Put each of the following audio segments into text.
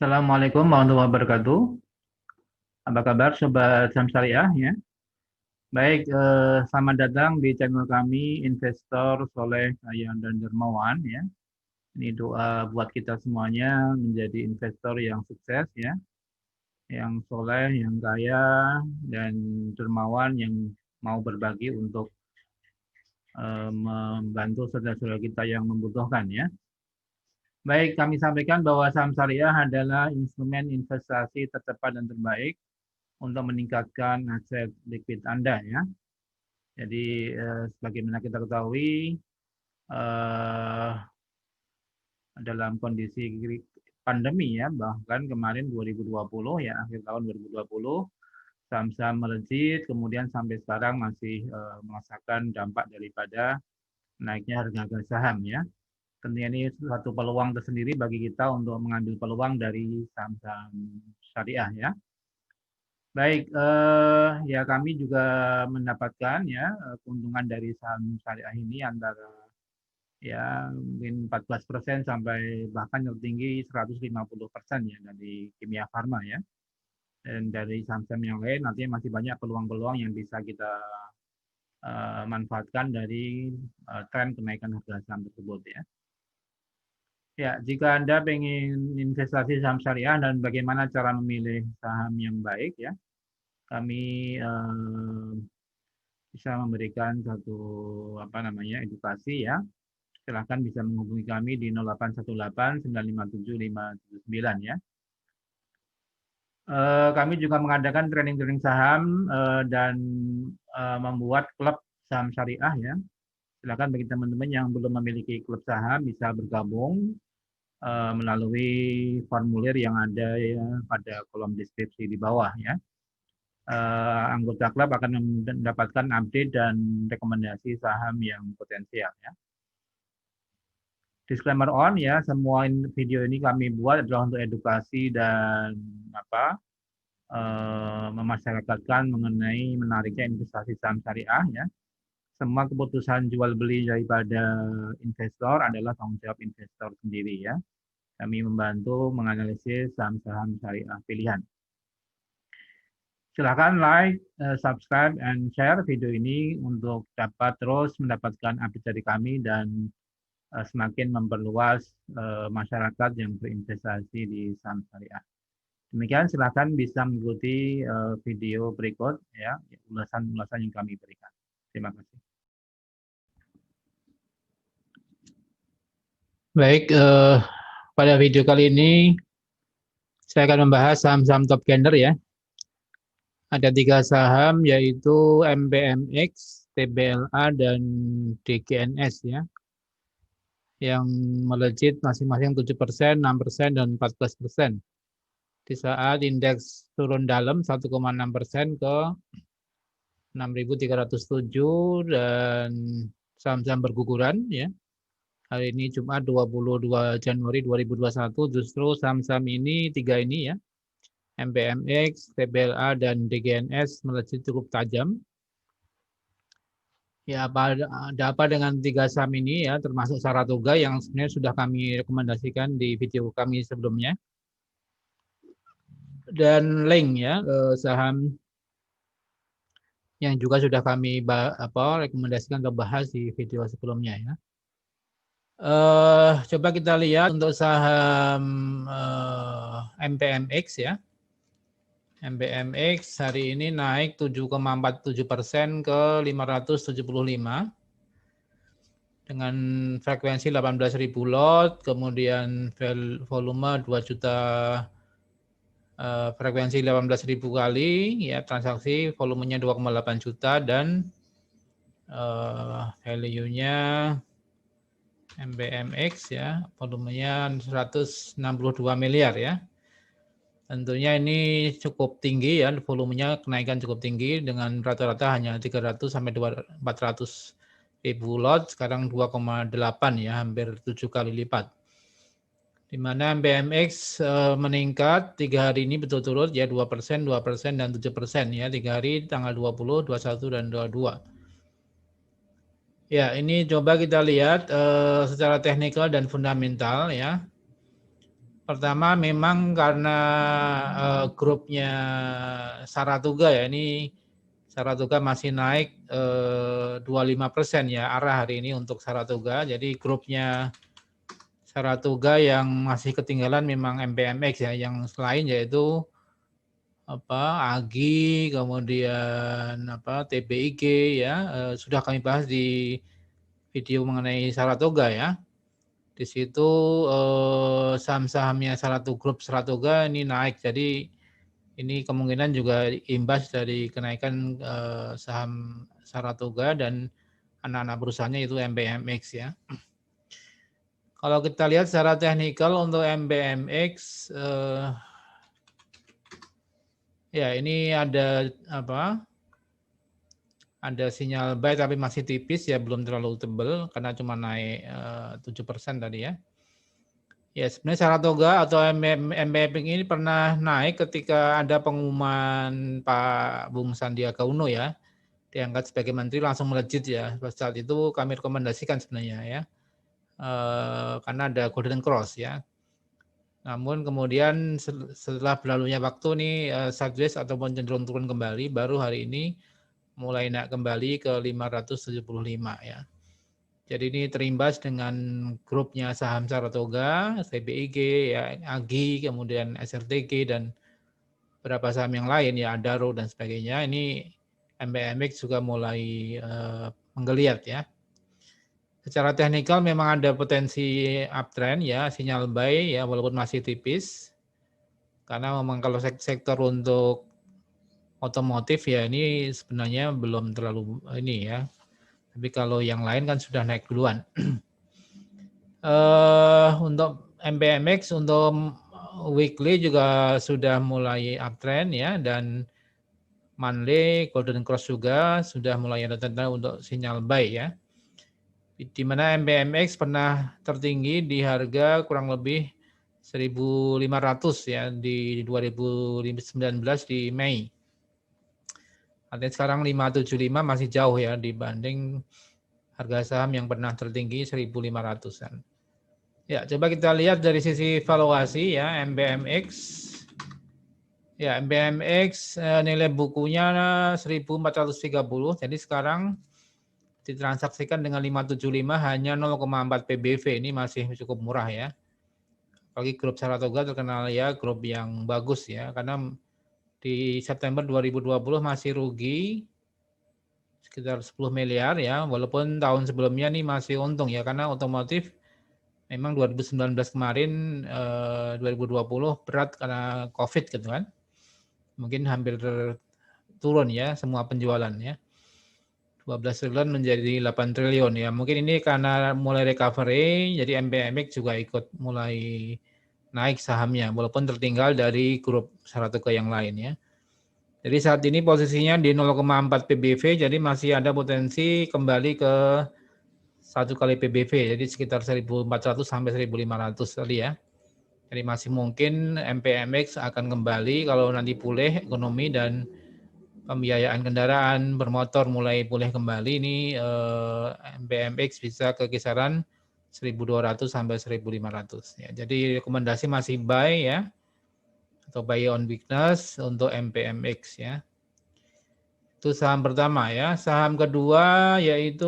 Assalamualaikum warahmatullahi wabarakatuh. Apa kabar Sobat Saham Syariah ya? Baik, selamat datang di channel kami Investor Soleh Kaya dan Dermawan ya. Ini doa buat kita semuanya menjadi investor yang sukses ya, yang soleh, yang kaya, dan dermawan yang mau berbagi untuk membantu saudara-saudara kita yang membutuhkan ya. Baik, kami sampaikan bahwa saham syariah adalah instrumen investasi tercepat dan terbaik untuk meningkatkan aset likuid Anda ya. Jadi sebagaimana kita ketahui dalam kondisi pandemi ya, bahkan kemarin 2020 ya, akhir tahun 2020 saham-saham melejit, kemudian sampai sekarang masih merasakan dampak daripada naiknya harga saham ya. Tentunya ini suatu peluang tersendiri bagi kita untuk mengambil peluang dari saham-saham syariah ya. Baik, ya kami juga mendapatkan ya keuntungan dari saham syariah ini antara ya mungkin 14% sampai bahkan tertinggi 150% ya dari Kimia Farma ya. Dan dari saham-saham yang lain nantinya masih banyak peluang-peluang yang bisa kita manfaatkan dari tren kenaikan harga saham tersebut ya. Ya, jika Anda ingin investasi saham syariah dan bagaimana cara memilih saham yang baik ya, kami bisa memberikan satu edukasi ya. Silahkan bisa menghubungi kami di 0818 957 579 ya. Kami juga mengadakan training saham dan membuat klub saham syariah ya. Silakan bagi teman-teman yang belum memiliki klub saham bisa bergabung melalui formulir yang ada ya pada kolom deskripsi di bawah ya. Anggota klub akan mendapatkan update dan rekomendasi saham yang potensial ya. Disclaimer on ya, semua video ini kami buat adalah untuk edukasi dan memasyarakatkan mengenai menariknya investasi saham syariah ya. Semua keputusan jual beli daripada investor adalah tanggung jawab investor sendiri ya. Kami membantu menganalisis saham-saham syariah pilihan. Silakan like, subscribe, and share video ini untuk dapat terus mendapatkan update dari kami dan semakin memperluas masyarakat yang berinvestasi di saham syariah. Demikian, silakan bisa mengikuti video berikut ya, ulasan-ulasan yang kami berikan. Terima kasih. Baik, pada video kali ini saya akan membahas saham-saham top gainer ya. Ada 3 saham yaitu MBMX, TBLA, dan DGNS ya. Yang melejit masing-masing 7%, 6%, dan 14%. Di saat indeks turun dalam 1,6% ke 6.307 dan saham-saham berguguran ya. Hari ini Jumat 22 Januari 2021 justru saham-saham ini 3 ini ya. MBMX, TBLA, dan DGNS melejit cukup tajam. Ya, ada apa dengan 3 saham ini ya, termasuk Saratoga yang sebenarnya sudah kami rekomendasikan di video kami sebelumnya. Dan Link ya, saham yang juga sudah kami rekomendasikan atau bahas di video sebelumnya ya. Coba kita lihat untuk saham MBMX ya. MBMX hari ini naik 7,47% ke 575 dengan frekuensi 18.000 lot, kemudian volume 2 juta, frekuensi 18.000 kali, ya transaksi volumenya 2,8 juta dan value-nya MBMX ya, volumenya 162 miliar ya. Tentunya ini cukup tinggi ya, volumenya kenaikan cukup tinggi dengan rata-rata hanya 300 sampai 400 ribu lot, sekarang 2,8 ya, hampir 7 kali lipat. Di mana MBMX meningkat 3 hari ini berturut-turut ya 2%, 2%, dan 7% ya, 3 hari tanggal 20, 21, dan 22. Ya, ini coba kita lihat secara teknikal dan fundamental ya. Pertama memang karena grupnya Saratoga ya, ini Saratoga masih naik 25% ya arah hari ini untuk Saratoga. Jadi grupnya Saratoga yang masih ketinggalan memang MBMX ya, yang lain yaitu AGI, kemudian TBIG ya, sudah kami bahas di video mengenai Saratoga ya. Di situ saham-sahamnya grup Saratoga ini naik, jadi ini kemungkinan juga imbas dari kenaikan saham Saratoga dan anak-anak perusahaannya itu MBMX ya. Kalau kita lihat secara teknikal untuk MBMX, ya ini ada ada sinyal buy tapi masih tipis ya, belum terlalu tebal karena cuma naik 7% tadi ya. Ya sebenarnya Saratoga atau MBMX ini pernah naik ketika ada pengumuman Pak Bung Sandiaga Uno ya, diangkat sebagai menteri langsung melejit ya. Saat itu kami rekomendasikan sebenarnya ya, karena ada Golden Cross ya. Namun kemudian setelah berlalunya waktu nih sideways ataupun cenderung turun kembali, baru hari ini mulai naik kembali ke 575 ya. Jadi ini terimbas dengan grupnya saham Saratoga, TBIG, ya, AGI, kemudian SRTG, dan beberapa saham yang lain, ya Adaro dan sebagainya. Ini MBMX juga mulai menggeliat ya. Secara teknikal memang ada potensi uptrend ya, sinyal buy ya, walaupun masih tipis. Karena memang kalau sektor untuk otomotif ya ini sebenarnya belum terlalu ini ya. Tapi kalau yang lain kan sudah naik duluan. Untuk MBMX untuk weekly juga sudah mulai uptrend ya, dan monthly Golden Cross juga sudah mulai ada tanda untuk sinyal buy ya. Di mana MBMX pernah tertinggi di harga kurang lebih 1.500 ya di 2019 di Mei. Artinya sekarang 575 masih jauh ya dibanding harga saham yang pernah tertinggi 1.500-an. Ya, coba kita lihat dari sisi valuasi ya, MBMX. Ya, MBMX nilai bukunya 1.430, jadi sekarang ditransaksikan dengan 575 hanya 0,4 PBV, ini masih cukup murah ya. Apalagi grup Saratoga terkenal ya grup yang bagus ya, karena di September 2020 masih rugi sekitar 10 miliar ya, walaupun tahun sebelumnya nih masih untung ya, karena otomotif memang 2019 kemarin 2020 berat karena COVID gitu kan. Mungkin hampir turun ya semua penjualan ya. 12 triliun menjadi 8 triliun ya. Mungkin ini karena mulai recovery, jadi MBMX juga ikut mulai naik sahamnya, walaupun tertinggal dari grup Saratoga yang lain ya. Jadi saat ini posisinya di 0,4 PBV, jadi masih ada potensi kembali ke 1 kali PBV, jadi sekitar 1.400 sampai 1.500 tadi ya. Jadi masih mungkin MBMX akan kembali kalau nanti pulih ekonomi dan pembiayaan kendaraan bermotor mulai pulih kembali, ini MBMX bisa ke kisaran 1.200 sampai 1.500 ya. Jadi rekomendasi masih buy ya, atau buy on weakness untuk MBMX ya. Itu saham pertama ya. Saham kedua yaitu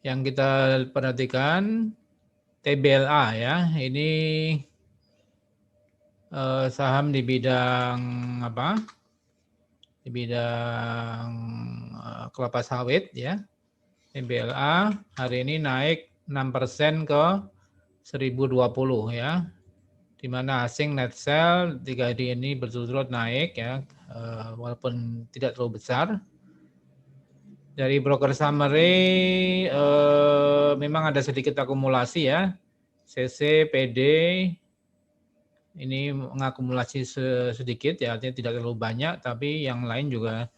yang kita perhatikan TBLA ya. Ini saham di bidang apa? Di bidang kelapa sawit ya. TBLA hari ini naik 6% ke 1020 ya. Di mana asing net sell 3 hari ini berturut-turut naik ya, walaupun tidak terlalu besar. Dari broker summary memang ada sedikit akumulasi ya. CC, PD ini mengakumulasi sedikit ya, artinya tidak terlalu banyak, tapi yang lain juga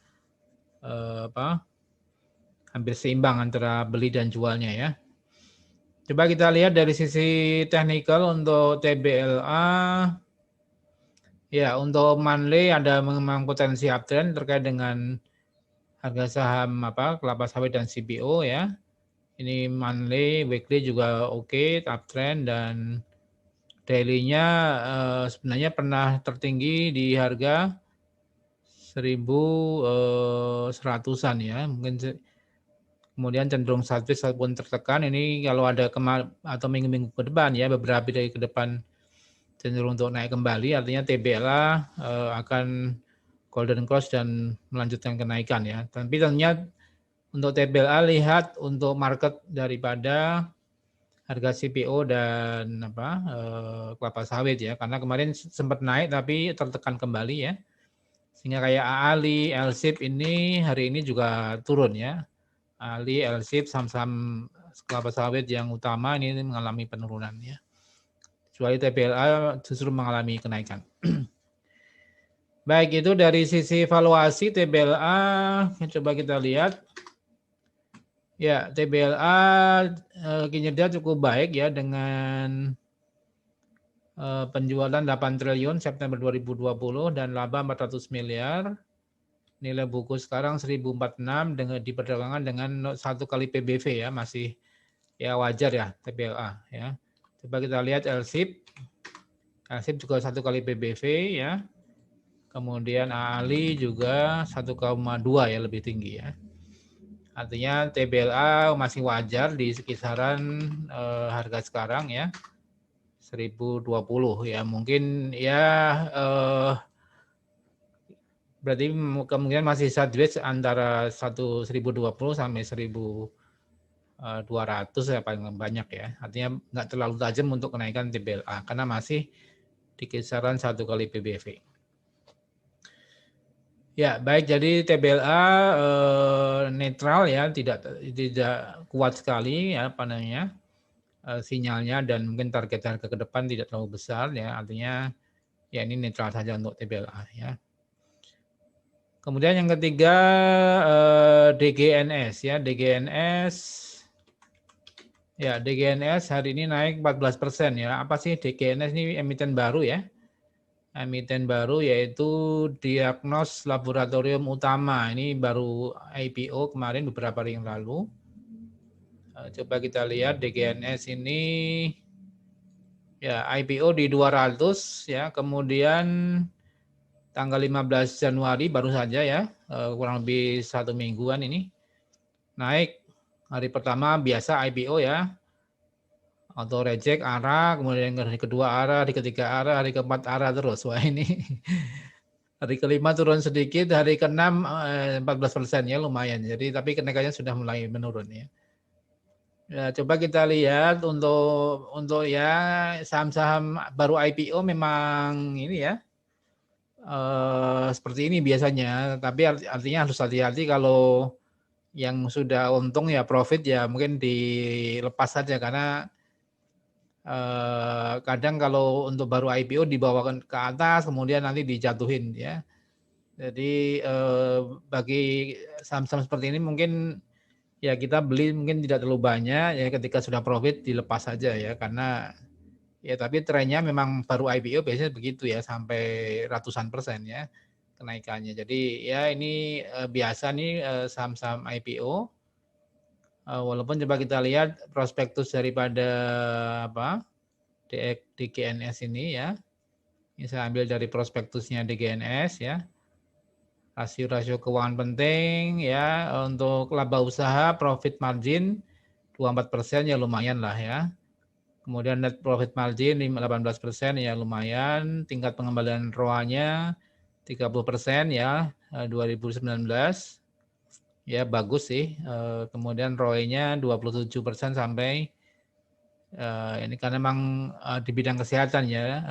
hampir seimbang antara beli dan jualnya ya. Coba kita lihat dari sisi teknikal untuk TBLA. Ya, untuk monthly ada memang potensi uptrend terkait dengan harga saham kelapa sawit dan CPO ya. Ini monthly, weekly juga oke, uptrend, dan daily-nya sebenarnya pernah tertinggi di harga 1.100-an ya, mungkin kemudian cenderung sideways ataupun tertekan. Ini kalau ada atau minggu-minggu ke depan ya, beberapa dari ke depan cenderung untuk naik kembali, artinya TBLA akan golden cross dan melanjutkan kenaikan ya. Tapi tentunya untuk TBLA lihat untuk market daripada harga CPO dan kelapa sawit ya, karena kemarin sempat naik tapi tertekan kembali ya, sehingga kayak AALI, LSIP ini hari ini juga turun ya. AALI, LSIP, saham-saham kelapa sawit yang utama ini mengalami penurunan ya. Kecuali TBLA justru mengalami kenaikan. Baik, itu dari sisi valuasi TBLA, coba kita lihat. Ya, TBLA kinerja cukup baik ya, dengan penjualan 8 triliun September 2020 dan laba 400 miliar. Nilai buku sekarang 1046 dengan diperdagangkan dengan 1 kali PBV ya, masih ya wajar ya TBLA ya. Coba kita lihat LSIP. LSIP juga 1 kali PBV ya. Kemudian AALI juga 1,2 ya, lebih tinggi ya. Artinya TBLA masih wajar di kisaran harga sekarang ya, 1020 ya. Mungkin ya berarti kemungkinan masih sideways antara 1020 sampai 1200 ya paling banyak ya. Artinya nggak terlalu tajam untuk kenaikan TBLA karena masih di kisaran 1 kali PBV. Ya, baik, jadi TBLA netral ya, tidak kuat sekali ya sinyalnya, dan mungkin target harga ke depan tidak terlalu besar ya, artinya ya ini netral saja untuk TBLA ya. Kemudian yang ketiga DGNS ya, DGNS hari ini naik 14% ya. Apa sih DGNS ini? Emiten baru ya. Emiten baru yaitu Diagnos Laboratorium Utama. Ini baru IPO kemarin beberapa hari yang lalu. Coba kita lihat DGNS ini ya, IPO di 200 ya, kemudian tanggal 15 Januari baru saja ya, kurang lebih 1 mingguan ini naik. Hari pertama biasa IPO ya, auto reject arah, kemudian hari kedua arah, hari ketiga arah, hari keempat arah terus. Wah ini hari kelima turun sedikit, hari keenam 14% ya, lumayan. Jadi tapi kenaikannya sudah mulai menurun ya. Ya, coba kita lihat untuk ya saham-saham baru IPO memang ini ya seperti ini biasanya. Tapi artinya harus hati-hati, kalau yang sudah untung ya profit ya mungkin dilepas saja, karena kadang kalau untuk baru IPO dibawakan ke atas kemudian nanti dijatuhin ya. Jadi bagi saham-saham seperti ini mungkin ya kita beli mungkin tidak terlalu banyak ya, ketika sudah profit dilepas saja ya, karena ya tapi trennya memang baru IPO biasanya begitu ya, sampai ratusan persen ya kenaikannya. Jadi ya ini biasa nih saham-saham IPO. Walaupun coba kita lihat prospektus daripada DGNS ini ya. Ini saya ambil dari prospektusnya DGNS ya. Rasio-rasio keuangan penting ya, untuk laba usaha profit margin 24% ya lumayan lah ya. Kemudian net profit margin 18% ya lumayan. Tingkat pengembalian ROA-nya 30% ya 2019 ya, bagus sih. Kemudian ROE-nya 27% sampai ini karena memang di bidang kesehatan ya,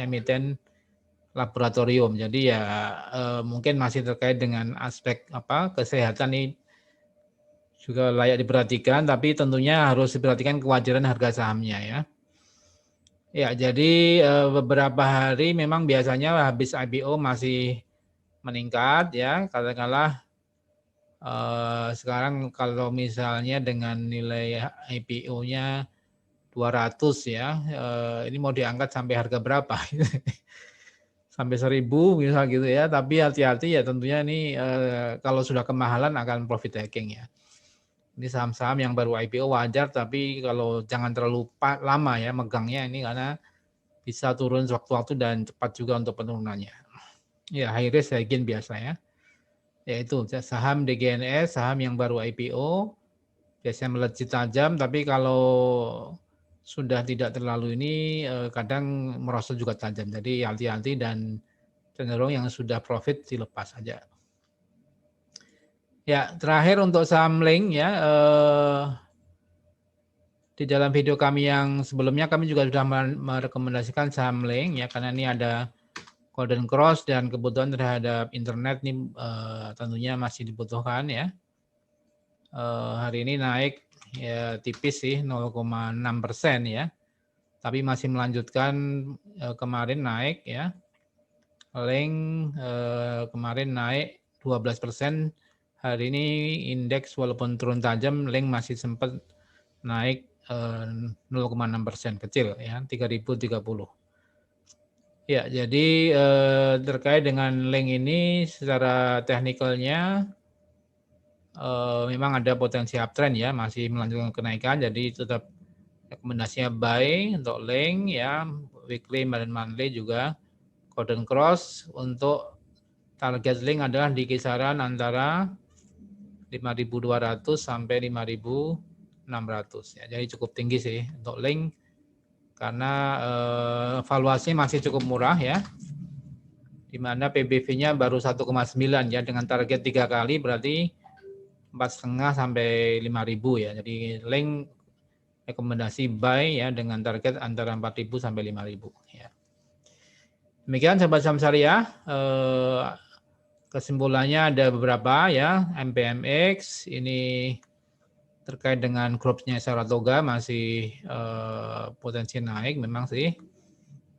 emiten laboratorium. Jadi ya mungkin masih terkait dengan aspek kesehatan ini juga layak diperhatikan, tapi tentunya harus diperhatikan kewajaran harga sahamnya ya. Ya, jadi beberapa hari memang biasanya habis IPO masih meningkat ya, katakanlah sekarang kalau misalnya dengan nilai IPO-nya 200 ya, ini mau diangkat sampai harga berapa? Sampai 1.000 misal gitu ya, tapi hati-hati ya, tentunya ini kalau sudah kemahalan akan profit taking ya. Ini saham-saham yang baru IPO wajar, tapi kalau jangan terlalu lama ya megangnya ini karena bisa turun sewaktu-waktu dan cepat juga untuk penurunannya. Ya, high risk high gain biasa ya. Yaitu saham DGNS, saham yang baru IPO, biasanya melejit tajam, tapi kalau sudah tidak terlalu ini kadang merosot juga tajam. Jadi hati-hati dan cenderung yang sudah profit dilepas saja. Ya, terakhir untuk saham Link ya, di dalam video kami yang sebelumnya kami juga sudah merekomendasikan saham Link ya, karena ini ada Golden Cross dan kebutuhan terhadap internet ini tentunya masih dibutuhkan ya. Hari ini naik ya tipis sih 0,6% ya, tapi masih melanjutkan kemarin naik ya. Link kemarin naik 12%. Hari ini indeks walaupun turun tajam, Link masih sempat naik 0,6% kecil ya, 3030. Ya, jadi terkait dengan Link ini secara teknikalnya memang ada potensi uptrend ya, masih melanjutkan kenaikan, jadi tetap rekomendasinya buy untuk Link ya, weekly dan monthly juga. Golden Cross untuk target Link adalah di kisaran antara 5.200 sampai 5.600 ya. Jadi cukup tinggi sih untuk Link karena valuasinya masih cukup murah ya. Di mana PBV-nya baru 1,9 ya, dengan target 3 kali berarti 4,5 sampai 5.000 ya. Jadi Link rekomendasi buy ya dengan target antara 4.000 sampai 5.000 ya. Demikian sahabat saham syariah. Kesimpulannya ada beberapa ya, MPMX ini terkait dengan grupnya Saratoga masih potensi naik memang sih,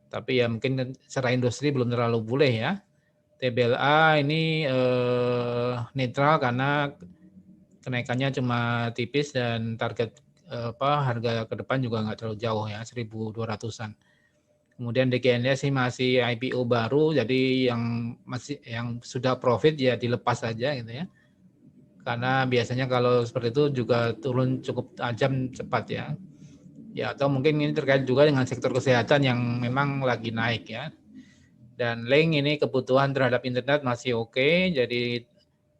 tapi ya mungkin secara industri belum terlalu pulih ya. TBLA ini netral karena kenaikannya cuma tipis dan target harga ke depan juga nggak terlalu jauh ya, 1.200-an. Kemudian DGNS ini masih IPO baru, jadi yang sudah profit ya dilepas saja gitu ya. Karena biasanya kalau seperti itu juga turun cukup tajam cepat ya. Ya, atau mungkin ini terkait juga dengan sektor kesehatan yang memang lagi naik ya. Dan Link ini kebutuhan terhadap internet masih oke, jadi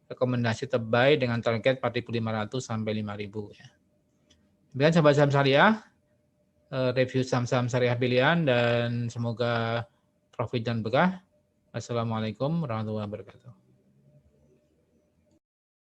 rekomendasi terbaik dengan target 4.500 sampai 5.000 ya. Kemudian sahabat saham syariah, review saham-saham syariah pilihan dan semoga profit dan berkah. Assalamualaikum warahmatullahi wabarakatuh.